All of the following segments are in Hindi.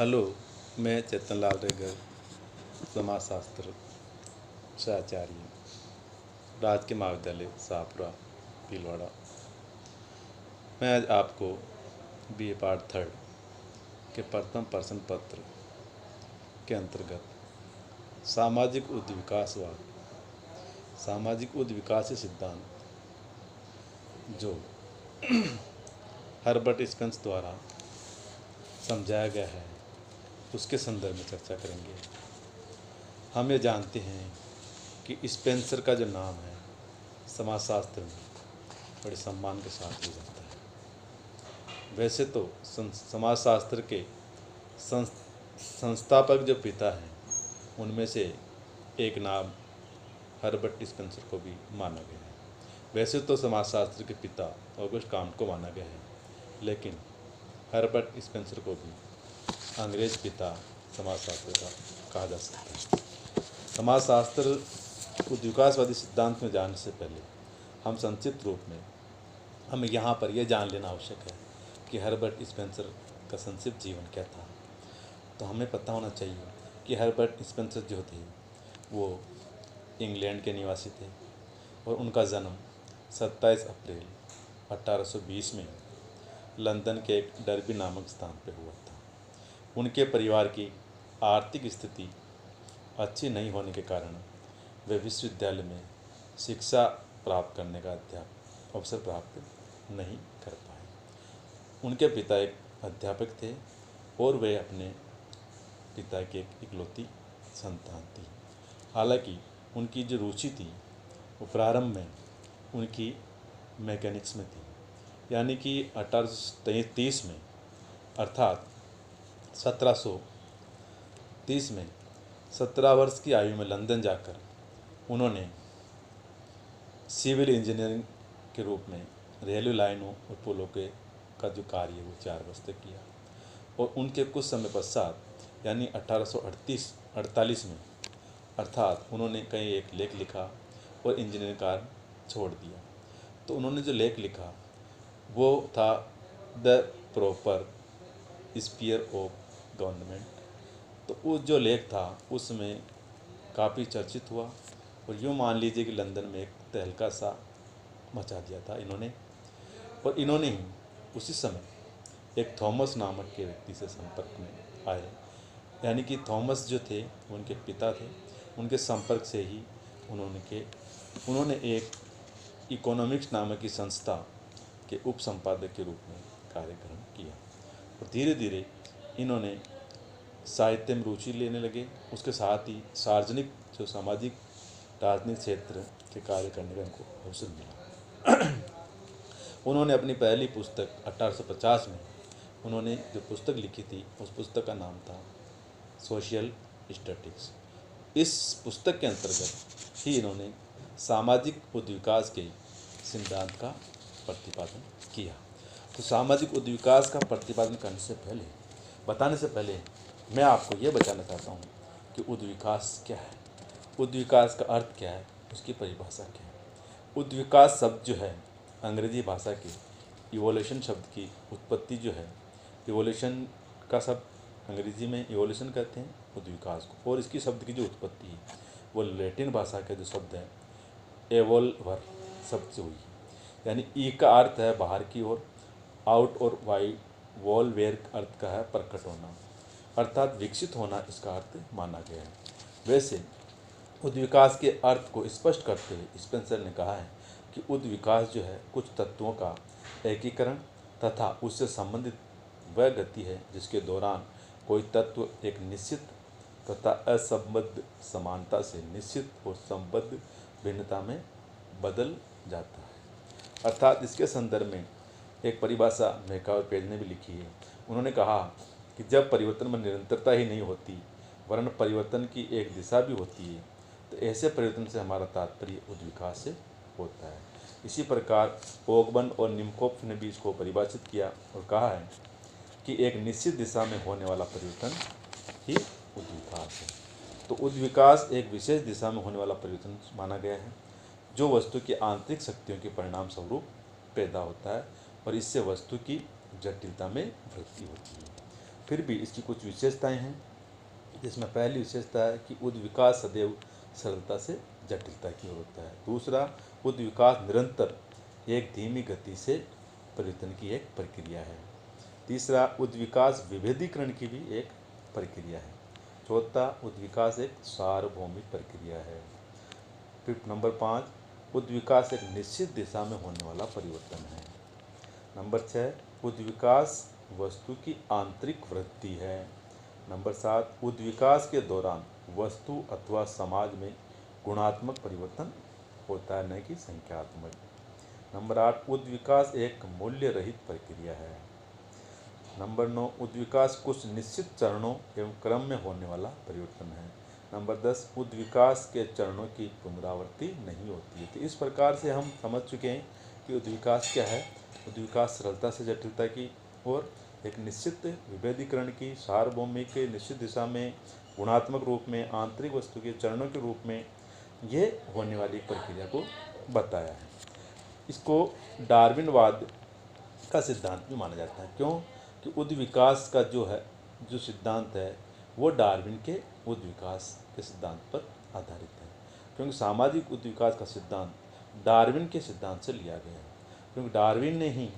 हेलो, मैं चेतन लाल रेगर, समाजशास्त्र प्राचार्य, राजकीय महाविद्यालय शाहपुरा भीलवाड़ा। मैं आज आपको बीए पार्ट थर्ड के प्रथम प्रश्न पत्र के अंतर्गत सामाजिक उद्विकासीय सिद्धांत जो हर्बर्ट स्पेंसर द्वारा समझाया गया है उसके संदर्भ में चर्चा करेंगे। हम ये जानते हैं कि स्पेंसर का जो नाम है समाजशास्त्र में बड़े सम्मान के साथ लिया जाता है। वैसे तो समाजशास्त्र के संस्थापक जो पिता हैं उनमें से एक नाम हर्बर्ट स्पेंसर को भी माना गया है। वैसे तो समाजशास्त्र के पिता ऑगस्ट काउंट को माना गया है, लेकिन हर्बर्ट स्पेंसर को भी अंग्रेज पिता समाजशास्त्र का कहा जा सकता है। समाजशास्त्र उद्विकासवादी सिद्धांत में जाने से पहले हम संक्षिप्त रूप में हमें यहाँ पर यह जान लेना आवश्यक है कि हर्बर्ट स्पेंसर का संक्षिप्त जीवन क्या था। तो हमें पता होना चाहिए कि हर्बर्ट स्पेंसर जो थे वो इंग्लैंड के निवासी थे और उनका जन्म 27 अप्रैल 1820 में लंदन के एक डर्बी नामक स्थान पर हुआ था। उनके परिवार की आर्थिक स्थिति अच्छी नहीं होने के कारण वे विश्वविद्यालय में शिक्षा प्राप्त करने का अवसर प्राप्त नहीं कर पाए। उनके पिता एक अध्यापक थे और वे अपने पिता की एक इकलौती संतान थी। हालांकि उनकी जो रुचि थी वो प्रारंभ में उनकी मैकेनिक्स में थी, यानी कि 1833 में अर्थात 1730 में 17 वर्ष की आयु में लंदन जाकर उन्होंने सिविल इंजीनियरिंग के रूप में रेलवे लाइनों और पुलों का जो कार्य वो 4 वर्ष तक किया और उनके कुछ समय पश्चात यानी 1848 में अर्थात उन्होंने कहीं एक लेख लिखा और इंजीनियरिंग कार्य छोड़ दिया। तो उन्होंने जो लेख लिखा वो था the proper sphere of government. तो वो जो लेख था उसमें काफ़ी चर्चित हुआ और यूँ मान लीजिए कि लंदन में एक तहलका सा मचा दिया था इन्होंने। और इन्होंने ही उसी समय एक थॉमस नामक के व्यक्ति से संपर्क में आए, यानी कि थॉमस जो थे उनके पिता थे। उनके संपर्क से ही उन्होंने एक इकोनॉमिक्स नामक की संस्था के उप संपादक के रूप में कार्यक्रम किया और धीरे धीरे इन्होंने साहित्य में रुचि लेने लगे। उसके साथ ही सार्वजनिक जो सामाजिक राजनीतिक क्षेत्र के कार्य करने का उनको अवसर मिला। उन्होंने अपनी पहली पुस्तक 1850 में उन्होंने जो पुस्तक लिखी थी उस पुस्तक का नाम था सोशल स्टैटिक्स। इस पुस्तक के अंतर्गत ही इन्होंने सामाजिक उद्विकास के सिद्धांत का प्रतिपादन किया। तो सामाजिक उद्विकास का प्रतिपादन बताने से पहले मैं आपको ये बताना चाहता हूँ कि उद्विकास क्या है, उद्विकास का अर्थ क्या है, उसकी परिभाषा क्या है। उद्विकास शब्द जो है अंग्रेजी भाषा के इवोल्यूशन शब्द की उत्पत्ति जो है, इवोल्यूशन का शब्द अंग्रेजी में इवोल्यूशन कहते हैं उद्विकास को, और इसकी शब्द की जो उत्पत्ति है वो लैटिन भाषा के जो शब्द है एवोल्वर शब्द से हुई, यानी ई का अर्थ है बाहर की ओर, आउट और वाई वॉलवेयर अर्थ का है प्रकट होना, अर्थात विकसित होना इसका अर्थ माना गया है। वैसे उद्विकास के अर्थ को स्पष्ट करते हुए स्पेंसर ने कहा है कि उद्विकास जो है कुछ तत्वों का एकीकरण तथा उससे संबंधित वह गति है जिसके दौरान कोई तत्व एक निश्चित तथा असंबद्ध समानता से निश्चित और संबद्ध भिन्नता में बदल जाता है। अर्थात इसके संदर्भ में एक परिभाषा मैकावे पेज ने भी लिखी है। उन्होंने कहा कि जब परिवर्तन में निरंतरता ही नहीं होती वरन परिवर्तन की एक दिशा भी होती है तो ऐसे परिवर्तन से हमारा तात्पर्य उद्विकास से होता है। इसी प्रकार ओगबन और निमकोफ ने भी इसको परिभाषित किया और कहा है कि एक निश्चित दिशा में होने वाला परिवर्तन ही उद्विकास है। तो उद्विकास एक विशेष दिशा में होने वाला परिवर्तन माना गया है जो वस्तु की आंतरिक शक्तियों के परिणाम स्वरूप पैदा होता है और इससे वस्तु की जटिलता में वृद्धि होती है। फिर भी इसकी कुछ विशेषताएं हैं, जिसमें पहली विशेषता है कि उद्विकास सदैव सरलता से जटिलता की ओर होता है। दूसरा, उद्विकास निरंतर एक धीमी गति से परिवर्तन की एक प्रक्रिया है। तीसरा, उद्विकास विभेदीकरण की भी एक प्रक्रिया है। चौथा, उद्विकास एक सार्वभौमिक प्रक्रिया है। फिर नंबर 5, उद्विकास एक निश्चित दिशा में होने वाला परिवर्तन है। नंबर 6, उद्विकास वस्तु की आंतरिक वृद्धि है। नंबर 7, उद्विकास के दौरान वस्तु अथवा समाज में गुणात्मक परिवर्तन होता है, न कि संख्यात्मक। नंबर 8, उद्विकास एक मूल्य रहित प्रक्रिया है। नंबर 9, उद्विकास कुछ निश्चित चरणों एवं क्रम में होने वाला परिवर्तन है। नंबर 10, उद्विकास के चरणों की पुनरावृत्ति नहीं होती है। तो इस प्रकार से हम समझ चुके हैं कि उद्विकास क्या है। उद्विकास सरलता से जटिलता की और एक निश्चित विभेदीकरण की, सार्वभौमिक के निश्चित दिशा में, गुणात्मक रूप में, आंतरिक वस्तु के चरणों के रूप में ये होने वाली प्रक्रिया को बताया है। इसको डार्विनवाद का सिद्धांत भी माना जाता है। क्यों कि उद्विकास का जो सिद्धांत है वो डार्विन के उद्विकास के सिद्धांत पर आधारित है। क्योंकि सामाजिक उद्विकास का सिद्धांत डार्विन के सिद्धांत से लिया गया है। क्योंकि डार्विन ने ही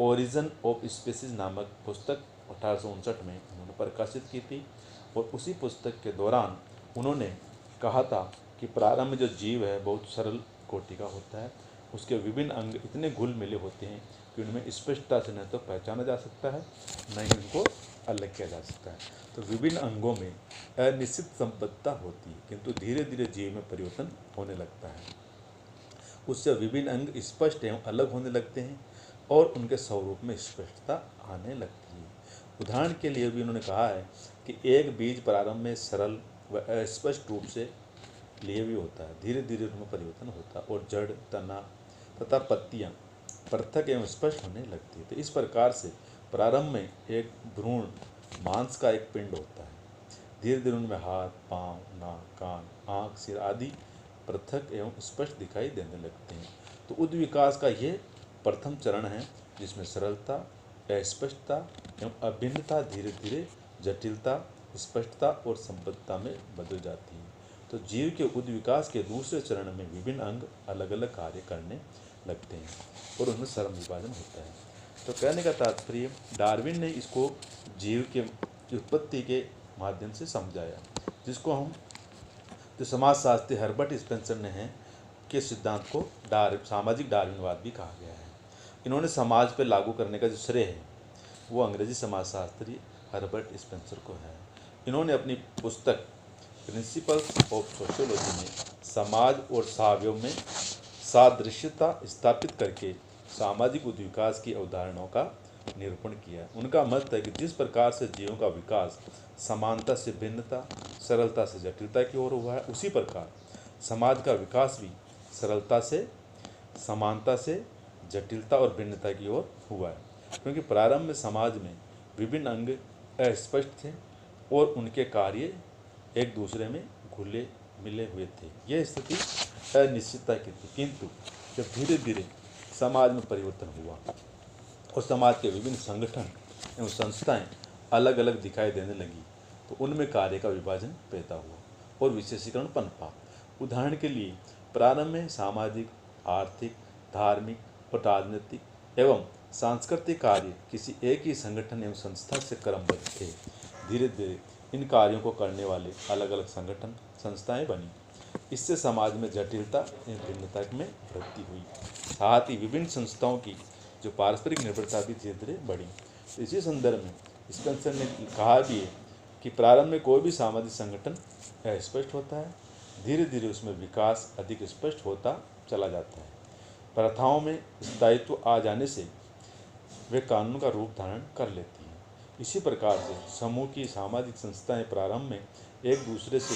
ओरिजिन ऑफ स्पीसीज नामक पुस्तक 1859 में उन्होंने प्रकाशित की थी, और उसी पुस्तक के दौरान उन्होंने कहा था कि प्रारंभ में जो जीव है बहुत सरल कोटि का होता है, उसके विभिन्न अंग इतने घुल मिले होते हैं कि उनमें स्पष्टता से न तो पहचाना जा सकता है, न ही उनको अलग किया जा सकता है। तो विभिन्न अंगों में अनिश्चित संबद्धता होती है, किंतु धीरे धीरे जीव में परिवर्तन होने लगता है। उससे विभिन्न अंग स्पष्ट एवं अलग होने लगते हैं और उनके स्वरूप में स्पष्टता आने लगती है। उदाहरण के लिए भी उन्होंने कहा है कि एक बीज प्रारंभ में सरल व अस्पष्ट रूप से लिए भी होता है, धीरे धीरे उनमें परिवर्तन होता है और जड़, तना तथा पत्तियां पृथक एवं स्पष्ट होने लगती है। तो इस प्रकार से प्रारंभ में एक भ्रूण मांस का एक पिंड होता है, धीरे धीरे उनमें हाथ, पाँव, नाक, कान, आँख, सिर आदि पृथक एवं स्पष्ट दिखाई देने लगते हैं। तो उद्विकास का ये प्रथम चरण है, जिसमें सरलता, अस्पष्टता एवं अभिन्नता धीरे धीरे जटिलता, स्पष्टता और संबद्धता में बदल जाती है। तो जीव के उद्विकास के दूसरे चरण में विभिन्न अंग अलग अलग कार्य करने लगते हैं और उनमें श्रम विभाजन होता है। तो कहने का तात्पर्य, डार्विन ने इसको जीव के उत्पत्ति के माध्यम से समझाया, जिसको हम जो समाजशास्त्री हर्बर्ट स्पेंसर ने है के सिद्धांत को सामाजिक डार्विनवाद भी कहा गया है। इन्होंने समाज पर लागू करने का जो श्रेय है वो अंग्रेजी समाजशास्त्री हर्बर्ट स्पेंसर को है। इन्होंने अपनी पुस्तक प्रिंसिपल्स ऑफ सोशियोलॉजी में समाज और सावयव में सादृश्यता स्थापित करके सामाजिक उद्विकास की अवधारणाओं का निरूपण किया। उनका मत है कि जिस प्रकार से जीवों का विकास समानता से भिन्नता, सरलता से जटिलता की ओर हुआ है, उसी प्रकार समाज का विकास भी सरलता से, समानता से, जटिलता और भिन्नता की ओर हुआ है। क्योंकि प्रारंभ में समाज में विभिन्न अंग अस्पष्ट थे और उनके कार्य एक दूसरे में घुले मिले हुए थे। यह स्थिति अनिश्चितता की थी, किंतु जब धीरे धीरे समाज में परिवर्तन हुआ और समाज के विभिन्न संगठन एवं संस्थाएं अलग अलग दिखाई देने लगी, तो उनमें कार्य का विभाजन पैदा हुआ और विशेषीकरण पनपा। उदाहरण के लिए प्रारंभ में सामाजिक, आर्थिक, धार्मिक और राजनीतिक एवं सांस्कृतिक कार्य किसी एक ही संगठन एवं संस्था से क्रमबद्ध थे। धीरे धीरे इन कार्यों को करने वाले अलग अलग संगठन, संस्थाएं बनी। इससे समाज में जटिलता एवं भिन्नता में वृद्धि हुई। साथ ही विभिन्न संस्थाओं की जो पारस्परिक निर्भरता भी धीरे धीरे बढ़ी। तो इसी संदर्भ में स्पेंसर ने कहा भी है कि प्रारंभ में कोई भी सामाजिक संगठन अस्पष्ट होता है, धीरे धीरे उसमें विकास अधिक स्पष्ट होता चला जाता है। प्रथाओं में स्थायित्व आ जाने से वे कानून का रूप धारण कर लेती हैं। इसी प्रकार से समूह की सामाजिक संस्थाएं प्रारंभ में एक दूसरे से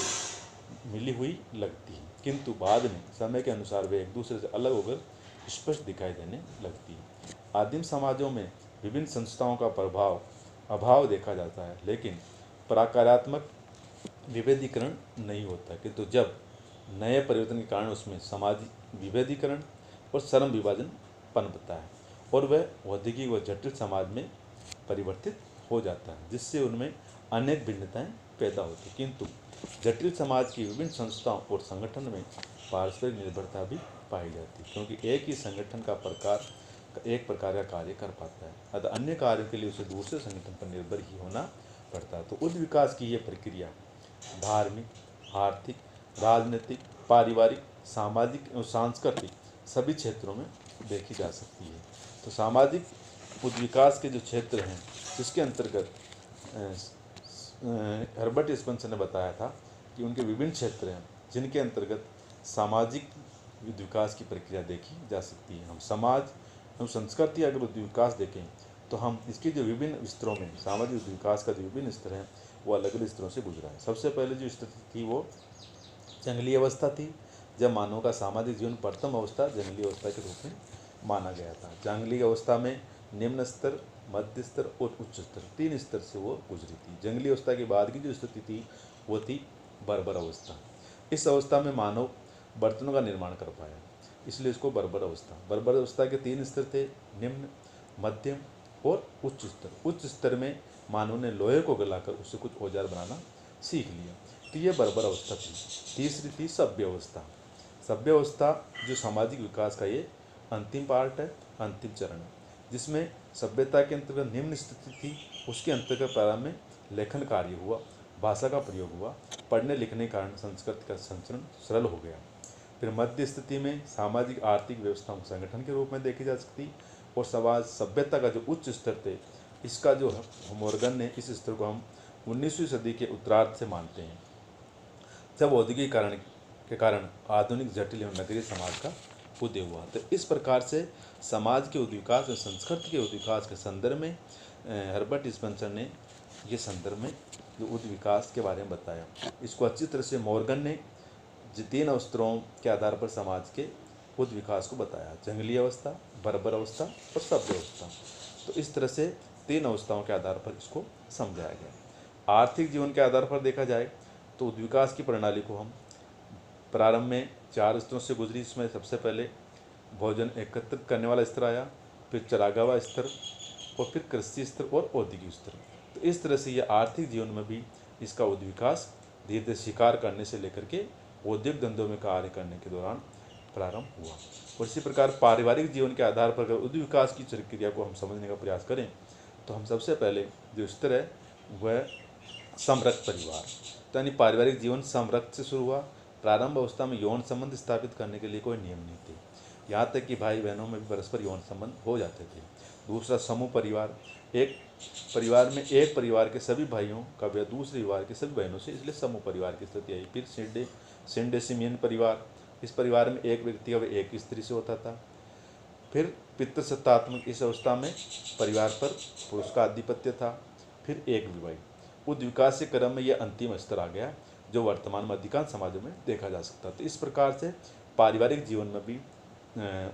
मिली हुई लगती हैं, किंतु बाद में समय के अनुसार वे एक दूसरे से अलग होकर स्पष्ट दिखाई देने लगती हैं। आदिम समाजों में विभिन्न संस्थाओं का अभाव देखा जाता है, लेकिन प्रकारात्मक विभेदीकरण नहीं होता, किंतु जब नए परिवर्तन के कारण उसमें सामाजिक विभेदीकरण और श्रम विभाजन पनपता है और वह औद्योगिक व जटिल समाज में परिवर्तित हो जाता है, जिससे उनमें अनेक भिन्नताएं पैदा होती, किंतु जटिल समाज की विभिन्न संस्थाओं और संगठन में पारस्परिक निर्भरता भी पाई जाती है, क्योंकि एक ही संगठन का प्रकार एक प्रकार का कार्य कर पाता है, अतः अन्य कार्यों के लिए उसे दूसरे संगठन पर निर्भर ही होना पड़ता है। तो उस विकास की ये प्रक्रिया धार्मिक, आर्थिक, राजनीतिक, पारिवारिक, सामाजिक और सांस्कृतिक सभी क्षेत्रों में देखी जा सकती है। तो सामाजिक उद्विकास के जो क्षेत्र हैं, जिसके अंतर्गत हर्बर्ट स्पेंसर ने बताया था कि उनके विभिन्न क्षेत्र हैं जिनके अंतर्गत सामाजिक उद्विकास की प्रक्रिया देखी जा सकती है। हम समाज एवं संस्कृति अगर उद्विकास देखें तो हम इसके जो विभिन्न स्तरों में सामाजिक उद्विकास का जो विभिन्न स्तर हैं वो अलग अलग स्तरों से गुजरा है। सबसे पहले जो स्थिति थी वो जंगली अवस्था थी, जब मानव का सामाजिक जीवन प्रथम अवस्था जंगली अवस्था के रूप में माना गया था। जंगली अवस्था में निम्न स्तर, मध्य स्तर और उच्च स्तर, 3 स्तर से वो गुजरी थी। जंगली अवस्था के बाद की जो स्थिति थी वो थी बर्बर अवस्था। इस अवस्था में मानव बर्तनों का निर्माण कर पाया, इसलिए इसको बर्बर अवस्था। बर्बर अवस्था के 3 स्तर थे, निम्न, मध्यम और उच्च स्तर। उच्च स्तर में मानव ने लोहे को गलाकर उससे कुछ औजार बनाना सीख लिया, तो ये बर्बर अवस्था थी। तीसरी थी सभ्य अवस्था। सभ्य अवस्था जो सामाजिक विकास का ये अंतिम पार्ट है, अंतिम चरण है, जिसमें सभ्यता के अंतर्गत निम्न स्थिति थी। उसके अंतर्गत प्रारंभ में लेखन कार्य हुआ, भाषा का प्रयोग हुआ, पढ़ने लिखने के कारण संस्कृति का संचरण सरल हो गया। फिर मध्य स्थिति में सामाजिक आर्थिक व्यवस्थाओं संगठन के रूप में देखी जा सकती, और समाज सभ्यता का जो उच्च स्तर थे, इसका जो मॉर्गन ने इस स्तर को हम 19वीं सदी के उत्तरार्ध से मानते हैं, जब औद्योगिकीकरण के कारण आधुनिक जटिल एवं नगरीय समाज का उदय हुआ। तो इस प्रकार से समाज के उद्विकास और संस्कृति के उद्विकास के संदर्भ में हर्बर्ट स्पेंसर ने ये संदर्भ में जो उद्विकास के बारे में बताया, इसको अच्छी तरह से मॉर्गन ने 3 अवस्थाओं के आधार पर समाज के उद्विकास को बताया, जंगली अवस्था, बर्बर अवस्था और सभ्य अवस्था। तो इस तरह से 3 अवस्थाओं के आधार पर इसको समझाया गया। आर्थिक जीवन के आधार पर देखा जाए तो उद्विकास की प्रणाली को हम प्रारंभ में 4 स्तरों से गुजरी। इसमें सबसे पहले भोजन एकत्रित करने वाला स्तर आया, फिर चरागावा स्तर, और फिर कृषि स्तर और औद्योगिक स्तर। तो इस तरह से ये आर्थिक जीवन में भी इसका उद्विकास धीरे धीरे शिकार करने से लेकर के औद्योगिक धंधों में कार्य करने के दौरान प्रारंभ हुआ। और इसी प्रकार पारिवारिक जीवन के आधार पर अगर उद्विकास की प्रक्रिया को हम समझने का प्रयास करें तो हम सबसे पहले जो स्तर है वह समरक्त परिवार, तो यानी पारिवारिक जीवन समरक्त से शुरू हुआ। प्रारंभ अवस्था में यौन संबंध स्थापित करने के लिए कोई नियम नहीं थे, यहाँ तक कि भाई बहनों में भी परस्पर यौन संबंध हो जाते थे। दूसरा समूह परिवार, एक परिवार में एक परिवार के सभी भाइयों का या दूसरे परिवार के सभी बहनों से, इसलिए समूह परिवार की स्थिति आई। फिर सिंडेसिमियन परिवार, इस परिवार में एक व्यक्ति का एक स्त्री से होता था। फिर पितृसत्तात्मक, इस अवस्था में परिवार पर पुरुष का आधिपत्य था। फिर एक विवाह। उद्विकास के क्रम में यह अंतिम स्तर आ गया जो वर्तमान में अधिकांश समाजों में देखा जा सकता है। तो इस प्रकार से पारिवारिक जीवन में भी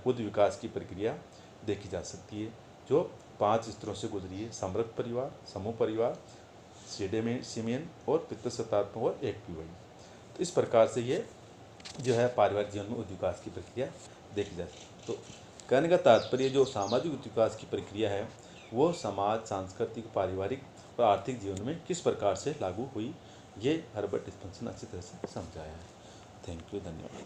उद्विकास की प्रक्रिया देखी जा सकती है, जो 5 स्तरों से गुजरी है: समृद्ध परिवार, समूह परिवार, सिमियन और पितृसत्तात्मक और एक विवाह। तो इस प्रकार से ये जो है पारिवारिक जीवन में उद्विकास की प्रक्रिया देखी जा सकती है। तो कहने का तात्पर्य जो सामाजिक उद्विकास की प्रक्रिया है वो समाज, सांस्कृतिक, पारिवारिक और आर्थिक जीवन में किस प्रकार से लागू हुई, ये हर्बर्ट स्पेंसर ने अच्छी तरह से समझाया है। थैंक यू, धन्यवाद।